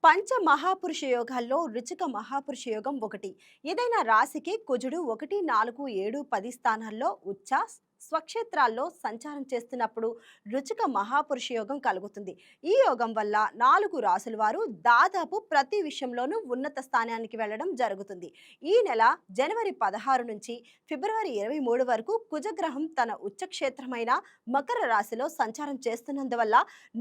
పంచ మహాపురుష యోగాల్లో రుచిక మహాపురుష యోగం ఒకటి. ఏదైనా రాశికి కుజుడు 1, 4, 7, 10 స్థానాల్లో ఉచ్చ స్వక్షేత్రాల్లో సంచారం చేస్తున్నప్పుడు రుచిక మహాపురుష యోగం కలుగుతుంది. ఈ యోగం వల్ల 4 రాసుల వారు దాదాపు ప్రతి విషయంలోనూ ఉన్నత స్థానానికి వెళ్ళడం జరుగుతుంది. ఈ నెల జనవరి 16 నుంచి ఫిబ్రవరి 23 వరకు కుజగ్రహం తన ఉచ్చక్షేత్రమైన మకర రాశిలో సంచారం చేస్తున్నందువల్ల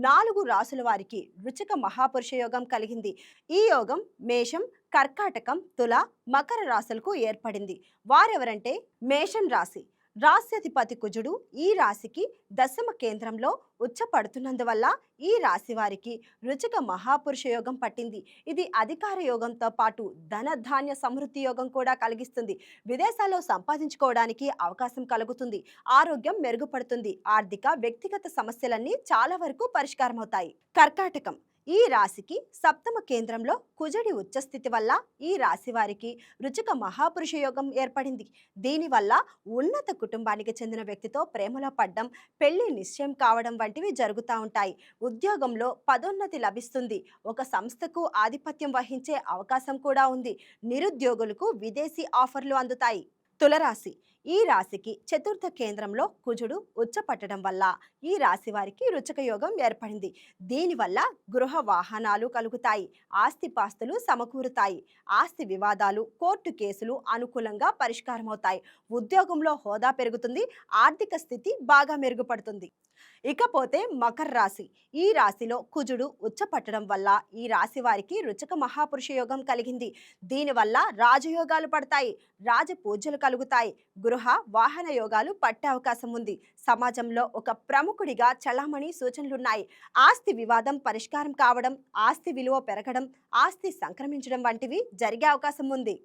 4 రాసుల వారికి రుచిక మహాపురుష యోగం కలిగింది. ఈ యోగం మేషం, కర్కాటకం, తుల, మకర రాశులకు ఏర్పడింది. వారెవరంటే మేషం రాశి. రాశ్యాధిపతి కుజుడు ఈ రాశికి దశమ కేంద్రంలో ఉచ్చపడుతున్నందువల్ల ఈ రాశి వారికి రుచిక మహాపురుష యోగం పట్టింది. ఇది అధికార యోగంతో పాటు ధన ధాన్య సమృద్ధి యోగం కూడా కలిగిస్తుంది. విదేశాల్లో సంపాదించుకోవడానికి అవకాశం కలుగుతుంది. ఆరోగ్యం మెరుగుపడుతుంది. ఆర్థిక వ్యక్తిగత సమస్యలన్నీ చాలా వరకు పరిష్కారం అవుతాయి. కర్కాటకం ఈ రాశికి సప్తమ కేంద్రంలో కుజుడి ఉచ్చస్థితి వల్ల ఈ రాశి వారికి రుచిక మహాపురుష యోగం ఏర్పడింది. దీనివల్ల ఉన్నత కుటుంబానికి చెందిన వ్యక్తితో ప్రేమలో పడ్డం, పెళ్లి నిశ్చయం కావడం వంటివి జరుగుతూ ఉంటాయి. ఉద్యోగంలో పదోన్నతి లభిస్తుంది. ఒక సంస్థకు ఆధిపత్యం వహించే అవకాశం కూడా ఉంది. నిరుద్యోగులకు విదేశీ ఆఫర్లు అందుతాయి. తులరాశి ఈ రాశికి చతుర్థ కేంద్రంలో కుజుడు ఉచ్చపట్టడం వల్ల ఈ రాశి వారికి రుచక యోగం ఏర్పడింది. దీనివల్ల గృహ వాహనాలు కలుగుతాయి. ఆస్తిపాస్తులు సమకూరుతాయి. ఆస్తి వివాదాలు, కోర్టు కేసులు అనుకూలంగా పరిష్కారమవుతాయి. ఉద్యోగంలో హోదా పెరుగుతుంది. ఆర్థిక స్థితి బాగా మెరుగుపడుతుంది. ఇకపోతే మకర రాశి. ఈ రాశిలో కుజుడు ఉచ్చపట్టడం వల్ల ఈ రాశి వారికి రుచక మహాపురుష యోగం కలిగింది. దీనివల్ల రాజయోగాలు పడతాయి. రాజపూజలు కలుగుతాయి. గృహ వాహన యోగాలు పట్టే అవకాశం ఉంది. సమాజంలో ఒక ప్రముఖుడిగా చలామణి సూచనలున్నాయి. ఆస్తి వివాదం పరిష్కారం కావడం, ఆస్తి విలువ పెరగడం, ఆస్తి సంక్రమించడం వంటివి జరిగే అవకాశం ఉంది.